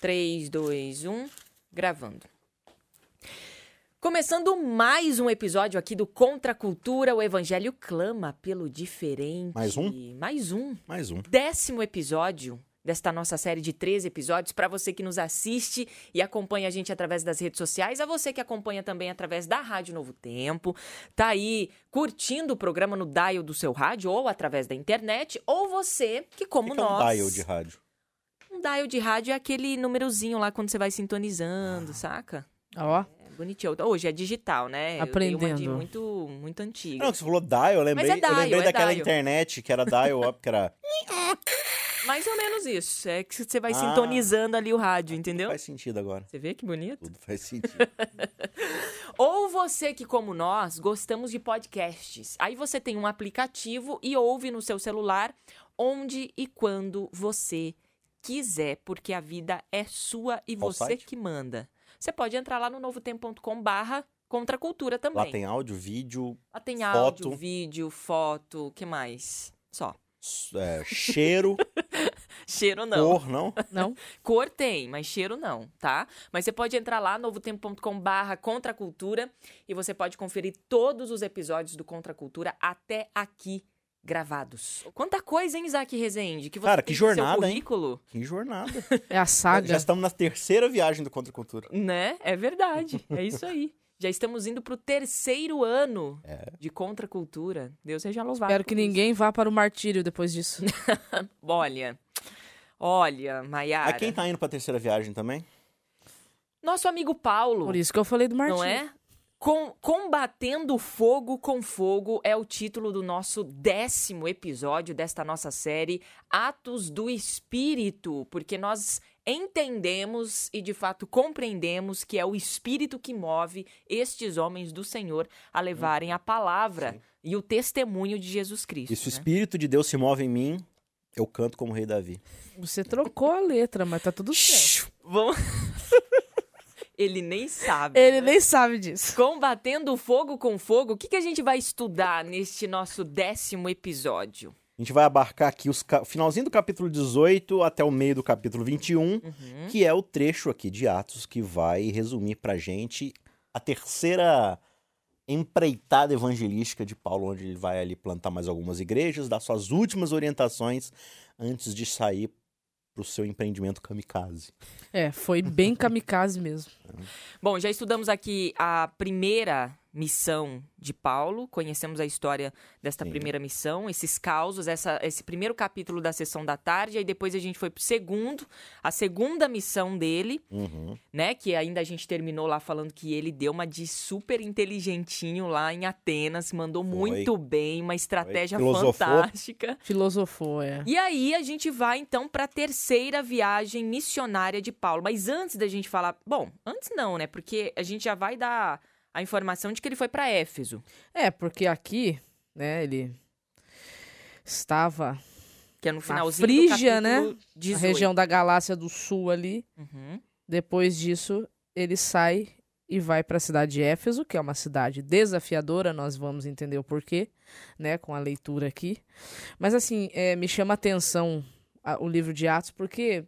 3, 2, 1, gravando. Começando mais um episódio aqui do Contra a Cultura, o Evangelho clama pelo diferente. Mais um? Mais um. Mais um. 10º episódio desta nossa série de 13 episódios. Para você que nos assiste e acompanha a gente através das redes sociais, a você que acompanha também através da Rádio Novo Tempo, tá aí curtindo o programa no dial do seu rádio ou através da internet, ou você que, como que é nós... um dial de rádio? Um dial de rádio é aquele númerozinho lá quando você vai sintonizando, saca? Ó. Bonitinho. Hoje é digital, né? Aprendendo. Eu dei uma de muito antiga. Não, você falou dial, eu lembrei, Mas é dial, eu lembrei é daquela dial. internet que era dial-up, que era... Mais ou menos isso. É que você vai sintonizando ali o rádio, entendeu? Faz sentido agora. Você vê que bonito? Tudo faz sentido. Ou você que, como nós, gostamos de podcasts. Aí você tem um aplicativo e ouve no seu celular onde e quando você quiser, porque a vida é sua e Qual você site? que manda. Você pode entrar lá no novotempo.com/contracultura também. Lá tem áudio, vídeo, Lá tem foto. áudio, vídeo, foto, o que mais? Só. cheiro, Cheiro não. cor, não? Não? Cor tem, mas cheiro não, tá? Mas você pode entrar lá, novotempo.com/contracultura, e você pode conferir todos os episódios do Contra a Cultura até aqui gravados. Quanta coisa, hein, Isaac Rezende? Que você Cara, tem que no seu jornada, hein? currículo, Que jornada. É a Já saga. estamos na terceira viagem do Contra a Cultura. né? É verdade, é isso aí. Já estamos indo pro 3º ano de Contra a Cultura. Deus seja louvado. Espero que por isso. ninguém vá para o martírio depois disso. Olha, Maiara. A quem tá indo pra terceira viagem também? Nosso amigo Paulo. Por isso que eu falei do martírio. Não é? Combatendo fogo com fogo é o título do nosso 10º episódio desta nossa série Atos do Espírito, porque nós entendemos e de fato compreendemos que é o Espírito que move estes homens do Senhor a levarem a palavra e o testemunho de Jesus Cristo. E se o né? Espírito de Deus se move em mim, eu canto como o rei Davi. Você trocou a letra, mas tá tudo certo. Vamos... Ele nem sabe. Ele nem sabe disso. Combatendo fogo com fogo, o que a gente vai estudar neste nosso 10º episódio? A gente vai abarcar aqui o finalzinho do capítulo 18 até o meio do capítulo 21, que é o trecho aqui de Atos que vai resumir pra gente a terceira empreitada evangelística de Paulo, onde ele vai ali plantar mais algumas igrejas, dar suas últimas orientações antes de sair pro seu empreendimento kamikaze. Foi bem kamikaze mesmo. Bom, já estudamos aqui a primeira missão de Paulo, conhecemos a história desta primeira missão, esses causos, esse primeiro capítulo da sessão da tarde, aí depois a gente foi pro a segunda missão dele, né, que ainda a gente terminou lá falando que ele deu uma de super inteligentinho lá em Atenas, mandou muito bem, uma estratégia fantástica. Filosofou, E aí a gente vai então para a terceira viagem missionária de Paulo. Mas antes da gente falar, bom, antes não, né? Porque a gente já vai dar a informação de que ele foi para Éfeso. Porque aqui, né, ele estava Que é no na finalzinho Frígia, do né? capítulo 18. A região da Galácia do Sul ali. Uhum. Depois disso, ele sai e vai para a cidade de Éfeso, que é uma cidade desafiadora, nós vamos entender o porquê, né, com a leitura aqui. Mas assim, me chama a atenção o livro de Atos, porque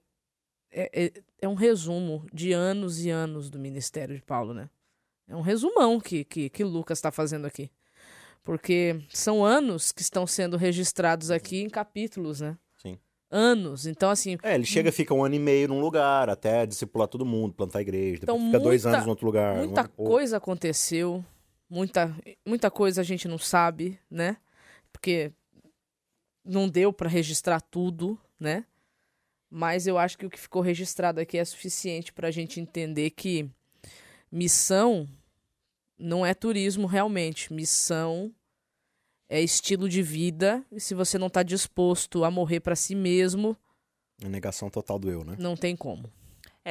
é um resumo de anos e anos do ministério de Paulo, né? É um resumão que Lucas está fazendo aqui. Porque são anos que estão sendo registrados aqui em capítulos, né? Sim. Anos. Então, assim... Ele chega, fica 1 ano e meio num lugar, até discipular todo mundo, plantar a igreja, depois fica 2 anos em outro lugar. Muita coisa aconteceu, muita coisa a gente não sabe, né? Porque não deu para registrar tudo, né? Mas eu acho que o que ficou registrado aqui é suficiente para a gente entender que missão não é turismo realmente. Missão é estilo de vida. E se você não está disposto a morrer para si mesmo... A negação total do eu, né? Não tem como.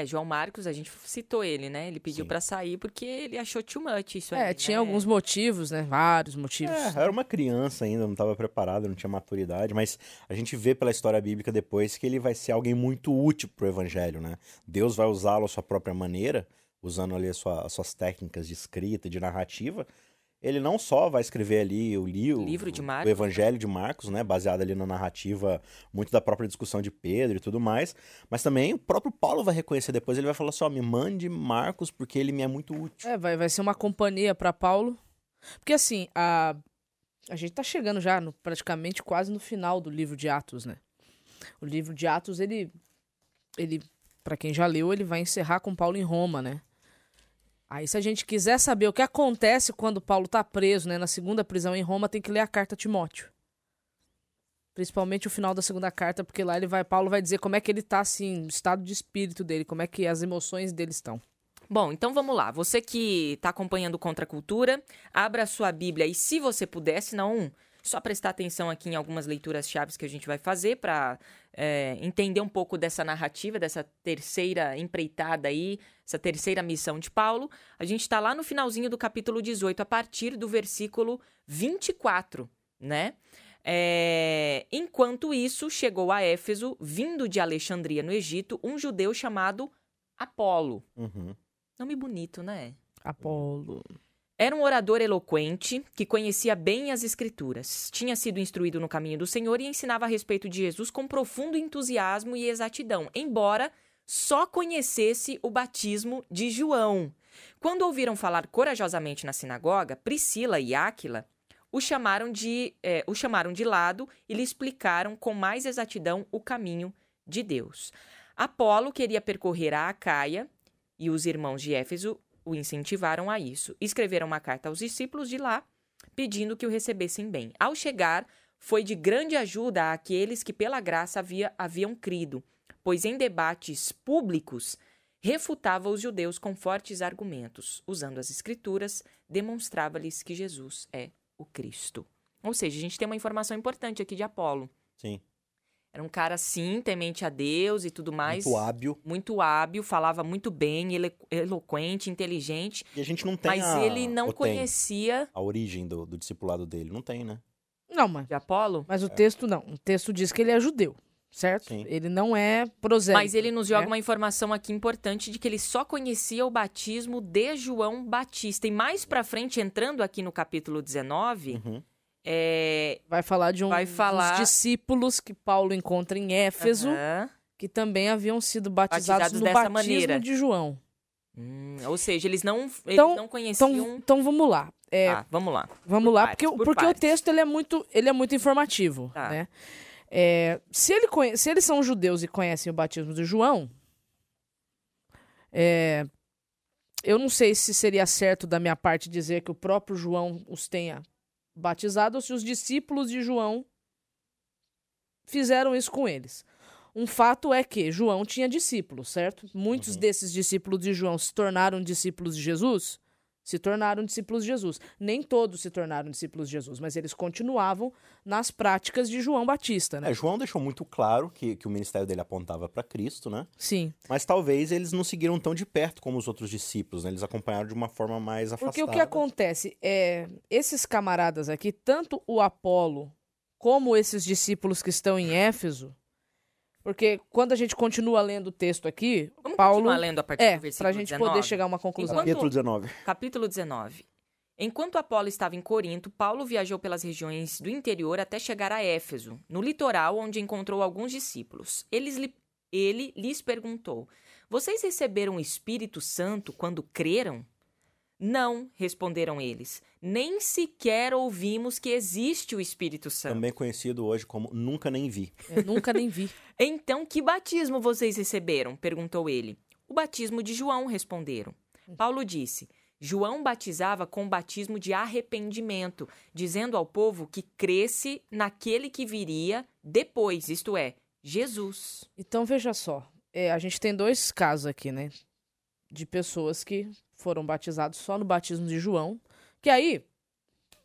João Marcos, a gente citou ele, né? Ele pediu para sair porque ele achou too much isso aí, tinha né? alguns motivos, né? Vários motivos. Era uma criança ainda, não estava preparado, não tinha maturidade, mas a gente vê pela história bíblica depois que ele vai ser alguém muito útil pro evangelho, né? Deus vai usá-lo à sua própria maneira, usando ali as suas técnicas de escrita, de narrativa, ele não só vai escrever ali o livro de Marcos, o Evangelho de Marcos, né, baseado ali na narrativa muito da própria discussão de Pedro e tudo mais, mas também o próprio Paulo vai reconhecer depois, ele vai falar assim, ó, me mande Marcos porque ele me é muito útil. Vai ser uma companhia para Paulo. Porque assim, a gente tá chegando já praticamente quase no final do livro de Atos, né? O livro de Atos, ele para quem já leu, ele vai encerrar com Paulo em Roma, né? Aí, se a gente quiser saber o que acontece quando Paulo tá preso, né, na segunda prisão em Roma, tem que ler a carta a Timóteo. Principalmente o final da segunda carta, porque lá Paulo vai dizer como é que ele tá, assim, o estado de espírito dele, como é que as emoções dele estão. Bom, então vamos lá. Você que está acompanhando Contra a Cultura, abra a sua Bíblia e, se você puder, se não, só prestar atenção aqui em algumas leituras-chave que a gente vai fazer para entender um pouco dessa narrativa, dessa terceira empreitada aí, essa terceira missão de Paulo. A gente está lá no finalzinho do capítulo 18, a partir do versículo 24, né? Enquanto isso, chegou a Éfeso, vindo de Alexandria, no Egito, um judeu chamado Apolo. Uhum. Nome bonito, né? Apolo. Era um orador eloquente que conhecia bem as Escrituras. Tinha sido instruído no caminho do Senhor e ensinava a respeito de Jesus com profundo entusiasmo e exatidão, embora só conhecesse o batismo de João. Quando ouviram falar corajosamente na sinagoga, Priscila e Áquila o chamaram de lado e lhe explicaram com mais exatidão o caminho de Deus. Apolo queria percorrer a Acaia e os irmãos de Éfeso o incentivaram a isso. Escreveram uma carta aos discípulos de lá, pedindo que o recebessem bem. Ao chegar, foi de grande ajuda àqueles que pela graça haviam crido, pois em debates públicos refutava os judeus com fortes argumentos. Usando as Escrituras, demonstrava-lhes que Jesus é o Cristo. Ou seja, a gente tem uma informação importante aqui de Apolo. Sim. Era um cara, sim, temente a Deus e tudo mais. Muito hábil, falava muito bem, eloquente, inteligente. E a gente não tem mas ele não conhecia a origem do discipulado dele. Não tem, né? Não, mas... De Apolo? Mas o texto não. O texto diz que ele é judeu, certo? Sim. Ele não é prosélito. Mas ele nos joga uma informação aqui importante de que ele só conhecia o batismo de João Batista. E mais pra frente, entrando aqui no capítulo 19... Uhum. Vai falar de dos discípulos que Paulo encontra em Éfeso, que também haviam sido batizados no batismo maneira. De João. Ou seja, eles não conheciam... Então vamos lá. Vamos lá. Vamos lá, porque o texto ele é muito informativo. Tá. Né? Se eles são judeus e conhecem o batismo de João, eu não sei se seria certo da minha parte dizer que o próprio João os tenha batizado ou se os discípulos de João fizeram isso com eles. Um fato é que João tinha discípulos, certo? Muitos desses discípulos de João se tornaram discípulos de Jesus? Se tornaram discípulos de Jesus. Nem todos se tornaram discípulos de Jesus, mas eles continuavam nas práticas de João Batista, né? João deixou muito claro que o ministério dele apontava para Cristo, né? Sim. Mas talvez eles não seguiram tão de perto como os outros discípulos, né? Eles acompanharam de uma forma mais afastada. Porque o que acontece esses camaradas aqui, tanto o Apolo como esses discípulos que estão em Éfeso, porque quando a gente continua lendo o texto aqui, Vamos Paulo... continuar lendo a partir do versículo pra gente 19? poder chegar a uma conclusão. Capítulo 19. Capítulo 19. Enquanto Apolo estava em Corinto, Paulo viajou pelas regiões do interior até chegar a Éfeso, no litoral, onde encontrou alguns discípulos. Ele lhes perguntou: vocês receberam o Espírito Santo quando creram? Não, responderam eles. Nem sequer ouvimos que existe o Espírito Santo. Também conhecido hoje como Nunca Nem Vi. Eu nunca nem vi. Então, que batismo vocês receberam? Perguntou ele. O batismo de João, responderam. Paulo disse: João batizava com o batismo de arrependimento, dizendo ao povo que cresce naquele que viria depois, isto é, Jesus. Então, veja só. A gente tem dois casos aqui, né? De pessoas que foram batizados só no batismo de João. Que aí,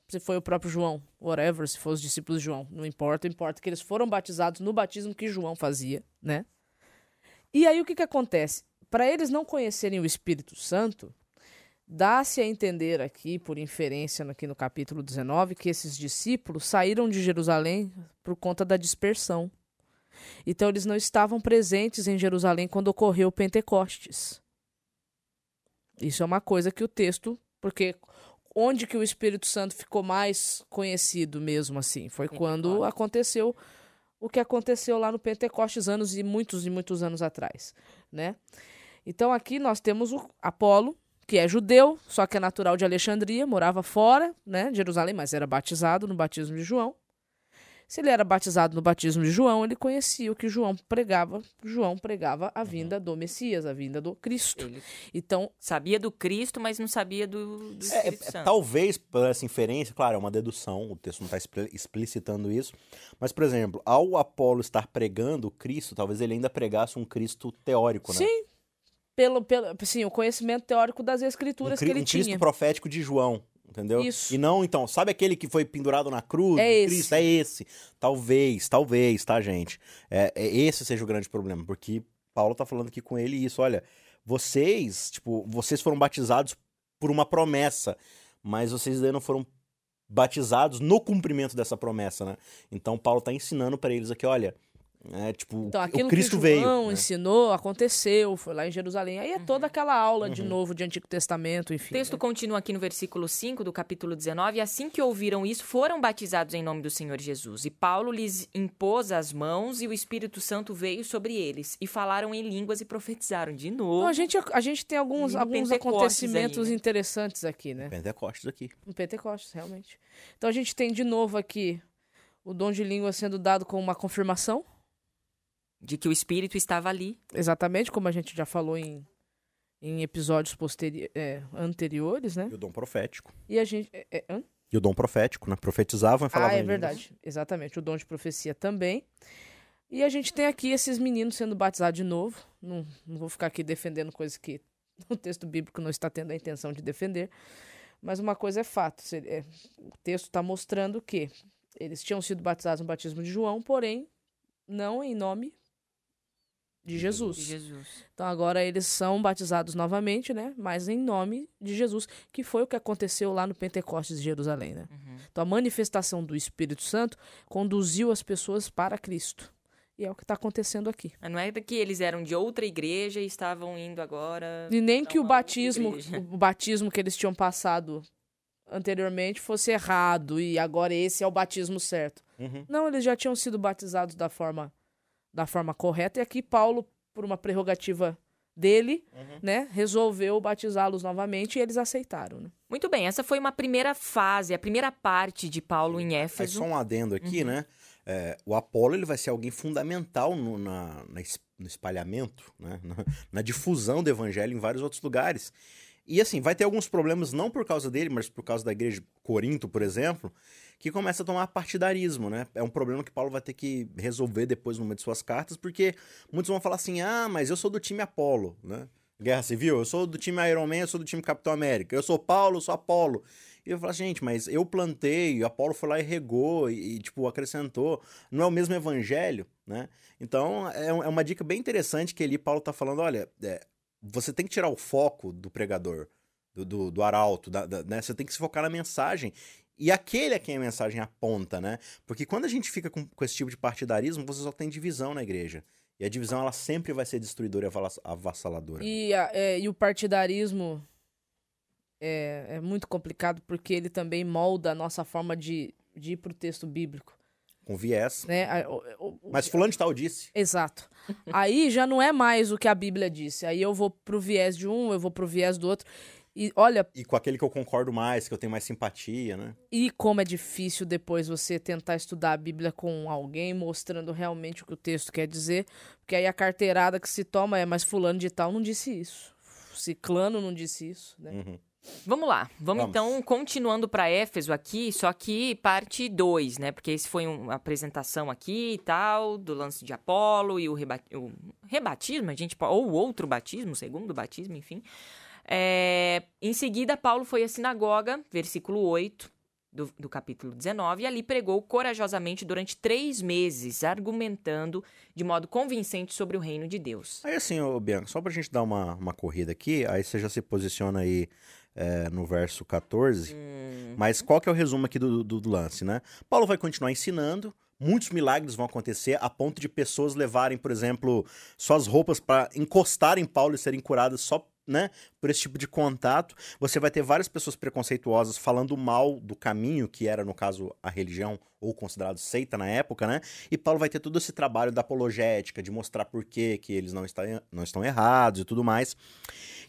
se foi o próprio João, whatever, se for os discípulos de João, não importa. Importa que eles foram batizados no batismo que João fazia, né? E aí, o que acontece? Para eles não conhecerem o Espírito Santo, dá-se a entender aqui, por inferência aqui no capítulo 19, que esses discípulos saíram de Jerusalém por conta da dispersão. Então, eles não estavam presentes em Jerusalém quando ocorreu o Pentecostes. Isso é uma coisa que o texto... Porque onde que o Espírito Santo ficou mais conhecido mesmo, assim? Foi quando aconteceu o que aconteceu lá no Pentecostes, anos e muitos anos atrás, né? Então aqui nós temos o Apolo, que é judeu, só que é natural de Alexandria, morava fora, né, de Jerusalém, mas era batizado no batismo de João. Se ele era batizado no batismo de João, ele conhecia o que João pregava. João pregava a vinda do Messias, a vinda do Cristo. Ele Então, sabia do Cristo, mas não sabia do Espírito Santo. Talvez, por essa inferência, claro, é uma dedução, o texto não está explicitando isso, mas, por exemplo, ao Apolo estar pregando o Cristo, talvez ele ainda pregasse um Cristo teórico, né? sim, sim, o conhecimento teórico das Escrituras que ele Um Cristo tinha. profético de João. Entendeu? Isso. E não, então, sabe aquele que foi pendurado na cruz? É esse. Cristo, é esse. Talvez, tá, gente? Esse seja o grande problema, porque Paulo tá falando aqui com ele isso, olha, vocês foram batizados por uma promessa, mas vocês ainda não foram batizados no cumprimento dessa promessa, né? Então Paulo tá ensinando para eles aqui, olha, então, aquilo o Cristo que João veio, né? ensinou, aconteceu, foi lá em Jerusalém. Aí é toda aquela aula de novo de Antigo Testamento, enfim. O texto continua aqui no versículo 5 do capítulo 19. E assim que ouviram isso, foram batizados em nome do Senhor Jesus. E Paulo lhes impôs as mãos e o Espírito Santo veio sobre eles. E falaram em línguas e profetizaram de novo. Então, a gente tem alguns acontecimentos aí, né? interessantes aqui, né? Pentecostes aqui. No Pentecostes, realmente. Então a gente tem de novo aqui o dom de língua sendo dado com uma confirmação. De que o Espírito estava ali. Exatamente, como a gente já falou em episódios anteriores, né? E o dom profético. E a gente... E o dom profético, né? Profetizavam e falavam em línguas. Verdade. Exatamente, o dom de profecia também. E a gente tem aqui esses meninos sendo batizados de novo. Não vou ficar aqui defendendo coisas que o texto bíblico não está tendo a intenção de defender. Mas uma coisa é fato. O texto está mostrando que eles tinham sido batizados no batismo de João, porém, não em nome de Jesus. Então agora eles são batizados novamente, né? Mas em nome de Jesus, que foi o que aconteceu lá no Pentecostes de Jerusalém, né? Então a manifestação do Espírito Santo conduziu as pessoas para Cristo. E é o que está acontecendo aqui. Não é que eles eram de outra igreja e estavam indo agora... E nem que o batismo que eles tinham passado anteriormente fosse errado e agora esse é o batismo certo. Não, eles já tinham sido batizados da forma correta, e aqui Paulo, por uma prerrogativa dele, né, resolveu batizá-los novamente e eles aceitaram, né? Muito bem, essa foi uma primeira fase, a primeira parte de Paulo em Éfeso. Só um adendo aqui, né? O Apolo ele vai ser alguém fundamental no espalhamento, né? Na difusão do evangelho em vários outros lugares. E assim, vai ter alguns problemas, não por causa dele, mas por causa da igreja de Corinto, por exemplo, que começa a tomar partidarismo, né? É um problema que Paulo vai ter que resolver depois numa de suas cartas, porque muitos vão falar assim, mas eu sou do time Apolo, né? Guerra Civil, eu sou do time Iron Man, eu sou do time Capitão América, eu sou Paulo, eu sou Apolo. E eu falo, gente, mas eu plantei, Apolo foi lá e regou e acrescentou. Não é o mesmo evangelho, né? Então, é uma dica bem interessante que ali Paulo tá falando, olha, você tem que tirar o foco do pregador, do arauto, né? Você tem que se focar na mensagem. E aquele a quem a mensagem aponta, né? Porque quando a gente fica com esse tipo de partidarismo, você só tem divisão na igreja. E a divisão, ela sempre vai ser destruidora e avassaladora. E o partidarismo é muito complicado porque ele também molda a nossa forma de ir pro texto bíblico. Com viés. Né? Mas fulano de tal disse. Exato. Aí já não é mais o que a Bíblia disse. Aí eu vou pro viés de um, eu vou pro viés do outro. E olha... E com aquele que eu concordo mais, que eu tenho mais simpatia, né? E como é difícil depois você tentar estudar a Bíblia com alguém, mostrando realmente o que o texto quer dizer. Porque aí a carteirada que se toma mas fulano de tal não disse isso. Ciclano não disse isso, né? Vamos lá, vamos então continuando para Éfeso aqui, só que parte 2, né? Porque esse foi uma apresentação aqui e tal, do lance de Apolo e o rebatismo, ou o outro batismo, o segundo batismo, enfim. Em seguida, Paulo foi à sinagoga, versículo 8 do capítulo 19, e ali pregou corajosamente durante 3 meses, argumentando de modo convincente sobre o reino de Deus. Aí assim, Bianca, só pra gente dar uma corrida aqui, aí você já se posiciona aí no verso 14, mas qual que é o resumo aqui do lance, né? Paulo vai continuar ensinando, muitos milagres vão acontecer a ponto de pessoas levarem, por exemplo, suas roupas para encostar em Paulo e serem curadas só né, por esse tipo de contato. Você vai ter várias pessoas preconceituosas falando mal do caminho, que era, no caso, a religião, ou considerado seita na época, né? E Paulo vai ter todo esse trabalho da apologética, de mostrar por que eles não estão errados e tudo mais.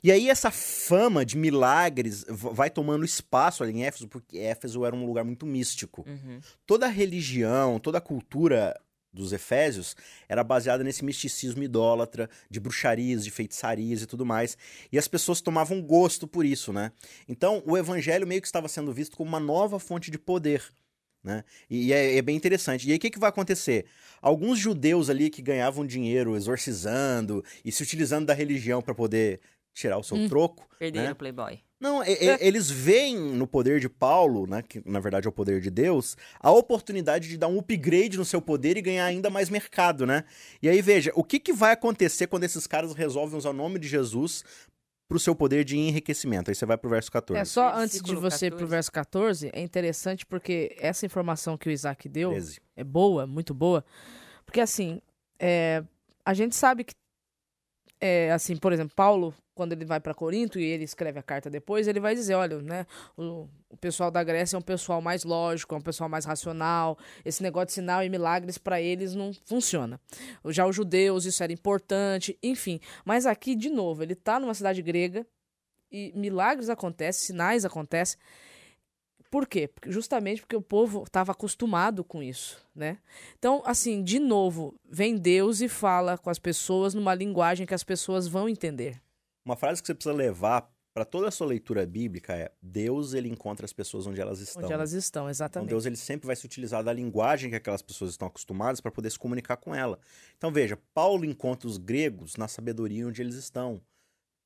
E aí essa fama de milagres vai tomando espaço ali em Éfeso, porque Éfeso era um lugar muito místico. Toda a religião, toda a cultura dos efésios era baseada nesse misticismo idólatra, de bruxarias, de feitiçarias e tudo mais. E as pessoas tomavam gosto por isso, né? Então, o evangelho meio que estava sendo visto como uma nova fonte de poder, né? E é bem interessante. E aí, o que vai acontecer? Alguns judeus ali que ganhavam dinheiro exorcizando e se utilizando da religião para poder tirar o seu troco. Perderam né? o Playboy. Não, eles veem no poder de Paulo, né, que na verdade é o poder de Deus, a oportunidade de dar um upgrade no seu poder e ganhar ainda mais mercado, né? E aí, veja, o que vai acontecer quando esses caras resolvem usar o nome de Jesus pro seu poder de enriquecimento? Aí você vai pro verso 14. Só antes de Versículo você ir pro 14. verso 14, é interessante porque essa informação que o Isaac deu 13. é boa, muito boa. Porque, assim, a gente sabe que, assim, por exemplo, Paulo, quando ele vai para Corinto e ele escreve a carta depois, ele vai dizer, olha, né, o pessoal da Grécia é um pessoal mais lógico, é um pessoal mais racional, esse negócio de sinal e milagres para eles não funciona. Já os judeus, isso era importante, enfim. Mas aqui, de novo, ele tá numa cidade grega e milagres acontecem, sinais acontecem. Por quê? Justamente porque o povo estava acostumado com isso, né? Então, assim, de novo, vem Deus e fala com as pessoas numa linguagem que as pessoas vão entender. Uma frase que você precisa levar para toda a sua leitura bíblica é: Deus, ele encontra as pessoas onde elas estão. Onde elas estão, Então exatamente. Deus, ele sempre vai se utilizar da linguagem que aquelas pessoas estão acostumadas para poder se comunicar com ela. Então veja, Paulo encontra os gregos na sabedoria onde eles estão.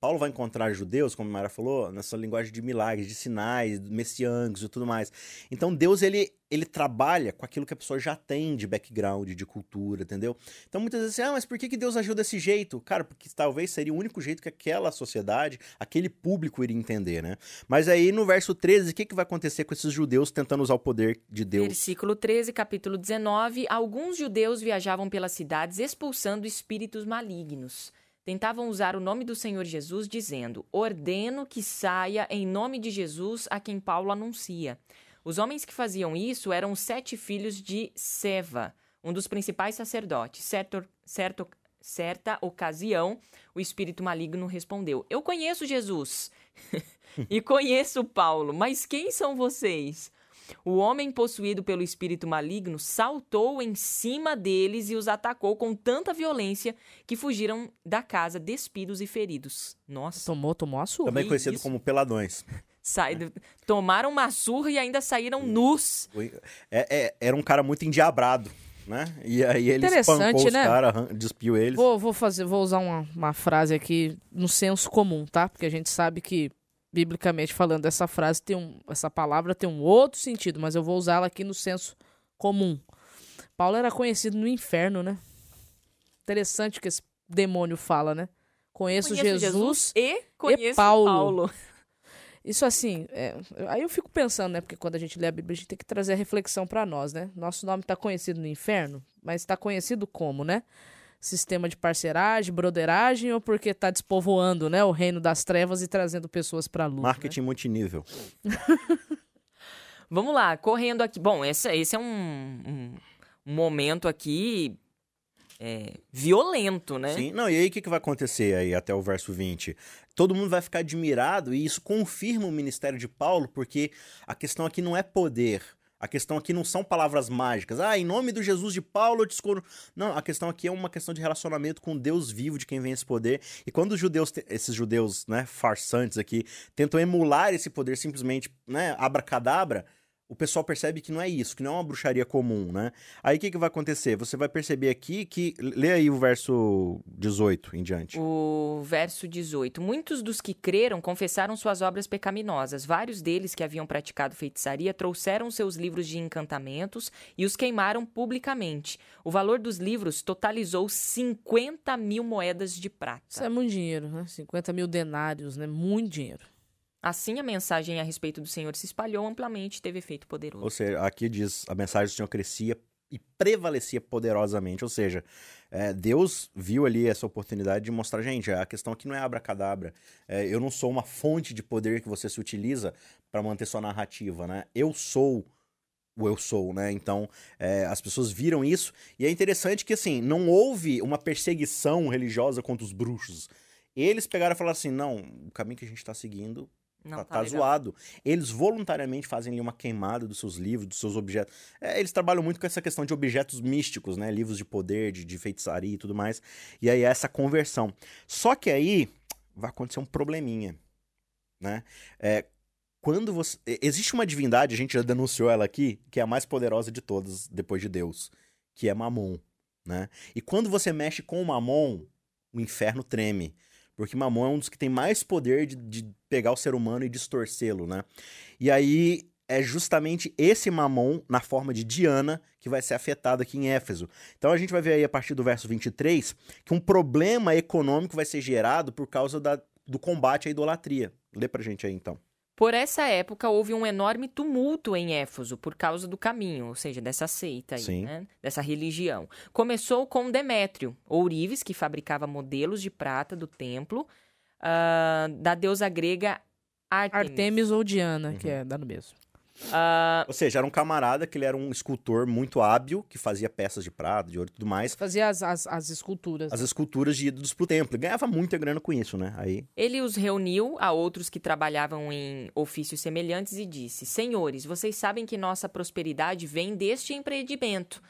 Paulo vai encontrar judeus, como a Mara falou, nessa linguagem de milagres, de sinais, messiânicos e tudo mais. Então Deus, ele trabalha com aquilo que a pessoa já tem de background, de cultura, entendeu? Então muitas vezes, mas por que Deus agiu desse jeito? Cara, porque talvez seria o único jeito que aquela sociedade, aquele público iria entender, né? Mas aí no verso 13, o que vai acontecer com esses judeus tentando usar o poder de Deus? Versículo 13, capítulo 19. Alguns judeus viajavam pelas cidades expulsando espíritos malignos. Tentavam usar o nome do Senhor Jesus, dizendo: ordeno que saia em nome de Jesus a quem Paulo anuncia. Os homens que faziam isso eram os 7 filhos de Seva, um dos principais sacerdotes. Certa ocasião, o espírito maligno respondeu: eu conheço Jesus e conheço Paulo, mas quem são vocês? O homem possuído pelo espírito maligno saltou em cima deles e os atacou com tanta violência que fugiram da casa despidos e feridos. Nossa. Tomou a surra. Também conhecido isso? como peladões. Tomaram uma surra e ainda saíram nus. Era um cara muito endiabrado, né? E aí ele espancou os né? caras, despiu eles. Vou usar uma frase aqui no senso comum, tá? Porque a gente sabe que, biblicamente falando, essa palavra tem um outro sentido, mas eu vou usá-la aqui no senso comum. Paulo era conhecido no inferno, né? Interessante que esse demônio fala, né? Conheço Jesus e conheço Paulo. Isso assim, aí eu fico pensando, né? Porque quando a gente lê a Bíblia, a gente tem que trazer a reflexão para nós, né? Nosso nome está conhecido no inferno, mas está conhecido como, né? Sistema de parceragem, broderagem, ou porque tá despovoando, né, o reino das trevas e trazendo pessoas pra luz. Marketing multinível. Vamos lá, correndo aqui. Bom, esse é um momento aqui violento, né? Sim, não, e aí o que vai acontecer aí até o verso 20? Todo mundo vai ficar admirado e isso confirma o ministério de Paulo, porque a questão aqui não é poder. A questão aqui não são palavras mágicas. Em nome do Jesus de Paulo eu te escolho. Não, a questão aqui é uma questão de relacionamento com o Deus vivo de quem vem esse poder. E quando esses judeus, né, farsantes aqui, tentam emular esse poder simplesmente, né, abracadabra, o pessoal percebe que não é isso, que não é uma bruxaria comum, né? Aí o que vai acontecer? Você vai perceber aqui que... Lê aí o verso 18 em diante. O verso 18. Muitos dos que creram confessaram suas obras pecaminosas. Vários deles que haviam praticado feitiçaria trouxeram seus livros de encantamentos e os queimaram publicamente. O valor dos livros totalizou 50.000 moedas de prata. Isso é muito dinheiro, né? 50 mil denários, né? Muito dinheiro. Assim, a mensagem a respeito do Senhor se espalhou amplamente e teve efeito poderoso. Ou seja, aqui diz, a mensagem do Senhor crescia e prevalecia poderosamente. Ou seja, Deus viu ali essa oportunidade de mostrar, gente, a questão aqui não é abracadabra. Eu não sou uma fonte de poder que você se utiliza para manter sua narrativa, né? Eu sou o eu sou, né? Então, as pessoas viram isso. E é interessante que, assim, não houve uma perseguição religiosa contra os bruxos. Eles pegaram e falaram assim, não, o caminho que a gente tá seguindo Não tá legal. zoado. Eles voluntariamente fazem ali uma queimada dos seus livros, dos seus objetos. Eles trabalham muito com essa questão de objetos místicos, né? Livros de poder, de feitiçaria e tudo mais. E aí essa conversão. Só que aí vai acontecer um probleminha, né? Quando você... Existe uma divindade, a gente já denunciou ela aqui, que é a mais poderosa de todas, depois de Deus, que é Mamon, né? E quando você mexe com o Mamon, o inferno treme. Porque Mamon é um dos que tem mais poder de pegar o ser humano e distorcê-lo, né? E aí é justamente esse Mamon, na forma de Diana, que vai ser afetado aqui em Éfeso. Então a gente vai ver aí a partir do verso 23 que um problema econômico vai ser gerado por causa do combate à idolatria. Lê pra gente aí então. Por essa época, houve um enorme tumulto em Éfeso por causa do caminho, ou seja, dessa seita aí, Sim. né? Dessa religião. Começou com Demétrio, ourives, que fabricava modelos de prata do templo da deusa grega Ártemis. Artemis ou Diana, que dá no mesmo. Ou seja, era um camarada que ele era um escultor muito hábil, que fazia peças de prata, de ouro e tudo mais. Fazia as esculturas. As esculturas de ídolos pro templo. E ganhava muita grana com isso, né? Aí... Ele os reuniu a outros que trabalhavam em ofícios semelhantes e disse: Senhores, vocês sabem que nossa prosperidade vem deste empreendimento.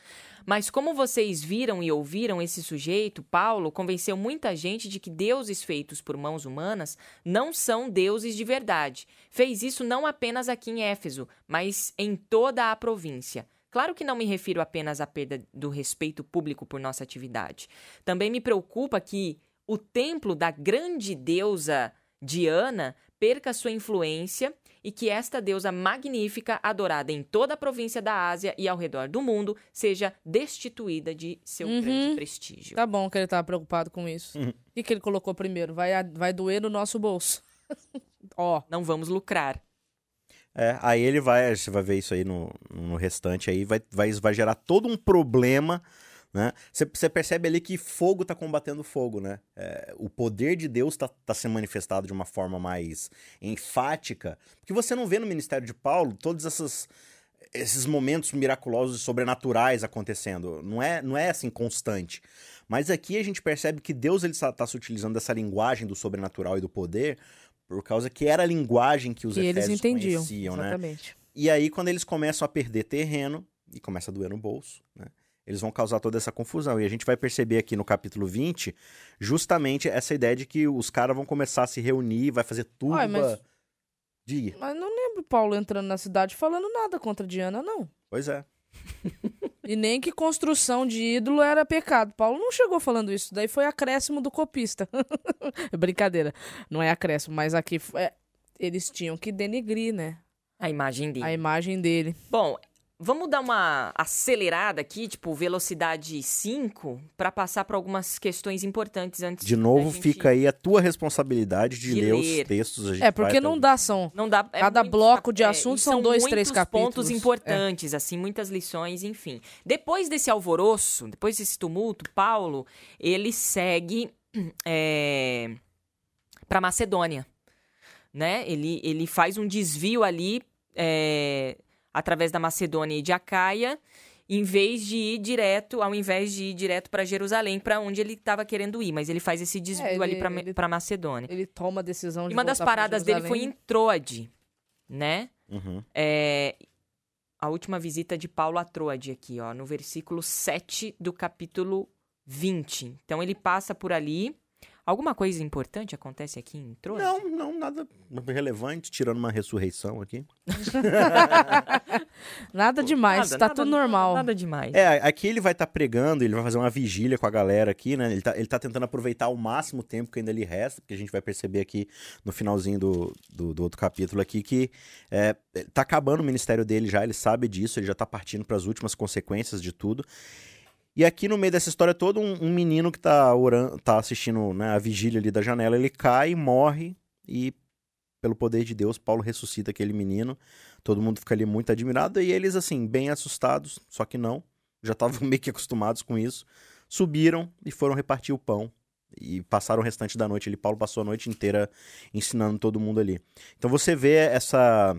Mas como vocês viram e ouviram, esse sujeito, Paulo, convenceu muita gente de que deuses feitos por mãos humanas não são deuses de verdade. Fez isso não apenas aqui em Éfeso, mas em toda a província. Claro que não me refiro apenas à perda do respeito público por nossa atividade. Também me preocupa que o templo da grande deusa Diana perca sua influência e que esta deusa magnífica, adorada em toda a província da Ásia e ao redor do mundo, seja destituída de seu grande prestígio. Tá bom que ele tava preocupado com isso. O que ele colocou primeiro? Vai doer no nosso bolso. Ó. Não vamos lucrar. Aí ele vai, você vai ver isso aí no restante aí, vai gerar todo um problema, né? Você percebe ali que fogo tá combatendo fogo, né? O poder de Deus tá sendo manifestado de uma forma mais enfática, porque você não vê no ministério de Paulo todos esses momentos miraculosos e sobrenaturais acontecendo, não é assim constante. Mas aqui a gente percebe que Deus ele tá se utilizando dessa linguagem do sobrenatural e do poder, por causa que era a linguagem que os efésios conheciam, exatamente. né? E aí, quando eles começam a perder terreno, e começa a doer no bolso, né? Eles vão causar toda essa confusão. E a gente vai perceber aqui no capítulo 20, justamente essa ideia de que os caras vão começar a se reunir, vai fazer turba. Mas não lembro Paulo entrando na cidade falando nada contra Diana, não. Pois é. E nem que construção de ídolo era pecado. Paulo não chegou falando isso. Daí foi acréscimo do copista. Brincadeira. Não é acréscimo, mas aqui eles tinham que denegrir, né? A imagem dele. A imagem dele. Bom, vamos dar uma acelerada aqui, tipo velocidade 5, para passar por algumas questões importantes antes. De novo, da gente... fica aí a tua responsabilidade de ler os textos. A gente porque não dá, não dá. Cada bloco de assunto são 2, 3 capítulos. Pontos importantes, assim, muitas lições, enfim. Depois desse alvoroço, depois desse tumulto, Paulo, ele segue para Macedônia, né? Ele faz um desvio ali através da Macedônia e de Acaia, ao invés de ir direto para Jerusalém, para onde ele estava querendo ir, mas ele faz esse desvio ali para Macedônia. Ele toma a decisão de E uma das paradas dele foi em Troade, né? Uhum. A última visita de Paulo a Troade aqui, ó, no versículo 7 do capítulo 20. Então ele passa por ali. Alguma coisa importante acontece aqui em Troade? Não, nada relevante, tirando uma ressurreição aqui. Nada demais, tá tudo normal. Nada demais. Aqui ele vai estar pregando, ele vai fazer uma vigília com a galera aqui, né? Ele tá tentando aproveitar o máximo tempo que ainda lhe resta, porque a gente vai perceber aqui no finalzinho do outro capítulo aqui que tá acabando o ministério dele já, ele sabe disso, ele já tá partindo para as últimas consequências de tudo. E aqui no meio dessa história toda, um menino que tá assistindo, né, a vigília ali da janela, ele cai, morre e, pelo poder de Deus, Paulo ressuscita aquele menino. Todo mundo fica ali muito admirado e eles, assim, bem assustados, só que não, já estavam meio que acostumados com isso, subiram e foram repartir o pão. E passaram o restante da noite ali. Paulo passou a noite inteira ensinando todo mundo ali. Então você vê essa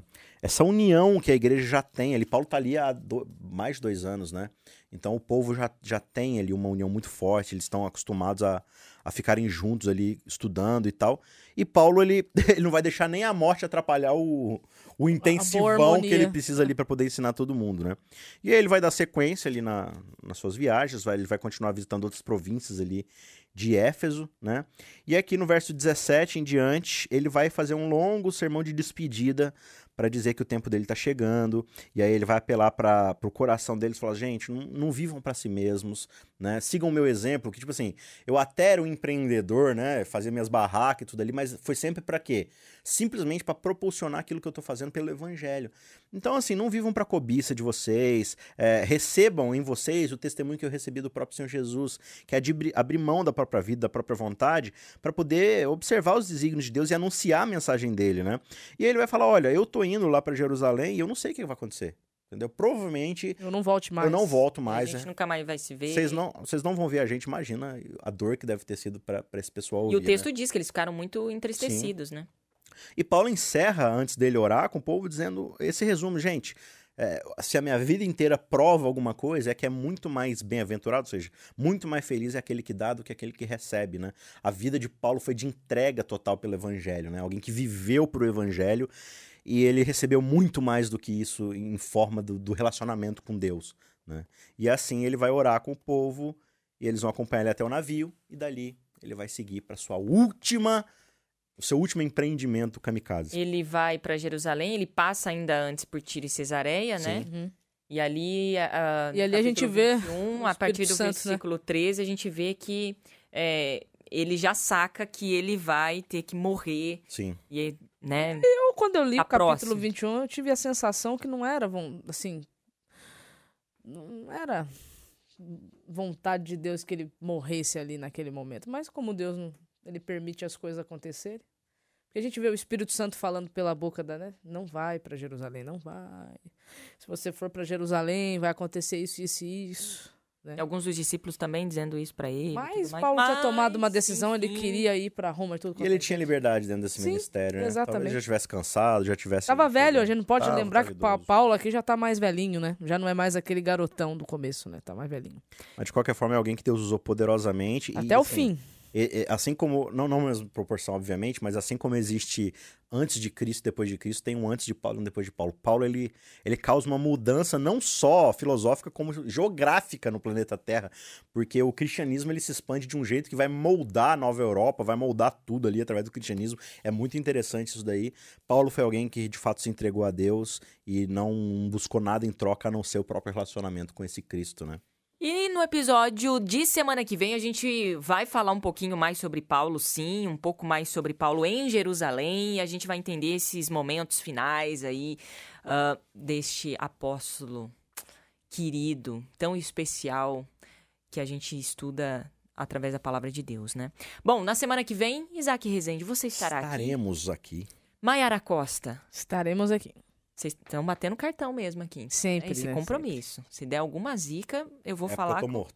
união que a igreja já tem ali. Paulo está ali há mais de 2 anos, né? Então o povo já tem ali uma união muito forte. Eles estão acostumados a ficarem juntos ali, estudando e tal. E Paulo, ele não vai deixar nem a morte atrapalhar o intensivão que ele precisa ali para poder ensinar todo mundo, né? E aí ele vai dar sequência ali nas suas viagens. Ele vai continuar visitando outras províncias ali de Éfeso, né? E aqui no verso 17 em diante, ele vai fazer um longo sermão de despedida para dizer que o tempo dele está chegando, e aí ele vai apelar para o coração deles e falar, gente, não vivam para si mesmos, né? Sigam o meu exemplo, que tipo assim, eu até era um empreendedor, né? Fazia minhas barracas e tudo ali, mas foi sempre para quê? Simplesmente para proporcionar aquilo que eu estou fazendo pelo evangelho. Então assim, não vivam para cobiça de vocês, recebam em vocês o testemunho que eu recebi do próprio Senhor Jesus, que é de abrir mão da própria vida, da própria vontade, para poder observar os desígnios de Deus e anunciar a mensagem dele, né? E aí ele vai falar, olha, eu tô indo lá para Jerusalém e eu não sei o que vai acontecer. Entendeu? Provavelmente eu não volto mais. Eu não volto mais. A gente nunca mais vai se ver. Vocês não vão ver a gente, imagina a dor que deve ter sido para esse pessoal ouvir. E o texto diz que eles ficaram muito entristecidos, né? E Paulo encerra, antes dele orar com o povo, dizendo esse resumo, gente, se a minha vida inteira prova alguma coisa, é que é muito mais bem-aventurado, ou seja, muito mais feliz é aquele que dá do que aquele que recebe, né? A vida de Paulo foi de entrega total pelo evangelho, né? Alguém que viveu pro evangelho e ele recebeu muito mais do que isso em forma do relacionamento com Deus, né? E assim ele vai orar com o povo e eles vão acompanhar ele até o navio e dali ele vai seguir para o seu último empreendimento kamikaze. Ele vai para Jerusalém, ele passa ainda antes por Tiro e Cesareia, né? Uhum. E ali a gente vê 21, a partir do Santo, versículo 13, a gente vê que ele já saca que ele vai ter que morrer. Sim. E, né? Quando eu li o capítulo próximo. 21, eu tive a sensação que não era, assim, não era vontade de Deus que ele morresse ali naquele momento. Mas como Deus ele permite as coisas acontecerem. Porque a gente vê o Espírito Santo falando pela boca né? Não vai para Jerusalém, não vai. Se você for para Jerusalém, vai acontecer isso, isso e isso. Né? E alguns dos discípulos também dizendo isso para ele. Mas Paulo tinha tomado uma decisão, ele queria ir para Roma e tudo. E ele tinha liberdade dentro desse ministério, né? Exatamente. Talvez já tivesse cansado, já tivesse... Tava velho, a gente não pode lembrar que Paulo aqui já tá mais velhinho, né? Já não é mais aquele garotão do começo, né? Tá mais velhinho. Mas de qualquer forma é alguém que Deus usou poderosamente. Até o fim. Assim como, não na mesma proporção, obviamente, mas assim como existe antes de Cristo e depois de Cristo, tem um antes de Paulo e um depois de Paulo. Paulo, ele causa uma mudança não só filosófica, como geográfica no planeta Terra, porque o cristianismo ele se expande de um jeito que vai moldar a Nova Europa, vai moldar tudo ali através do cristianismo. É muito interessante isso daí. Paulo foi alguém que de fato se entregou a Deus e não buscou nada em troca a não ser o próprio relacionamento com esse Cristo, né? E no episódio de semana que vem a gente vai falar um pouquinho mais sobre Paulo, sim, um pouco mais sobre Paulo em Jerusalém, e a gente vai entender esses momentos finais aí deste apóstolo querido, tão especial, que a gente estuda através da palavra de Deus, né? Bom, na semana que vem, Isaac Rezende, você estará aqui. Estaremos aqui. Maiara Costa. Estaremos aqui. Vocês estão batendo cartão mesmo aqui. Sempre, esse compromisso. Sempre. Se der alguma zica, eu vou falar. Eu tô morto.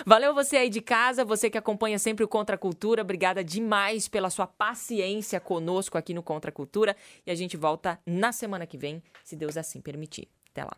Valeu você aí de casa, você que acompanha sempre o Contra a Cultura. Obrigada demais pela sua paciência conosco aqui no Contra a Cultura. E a gente volta na semana que vem, se Deus assim permitir. Até lá.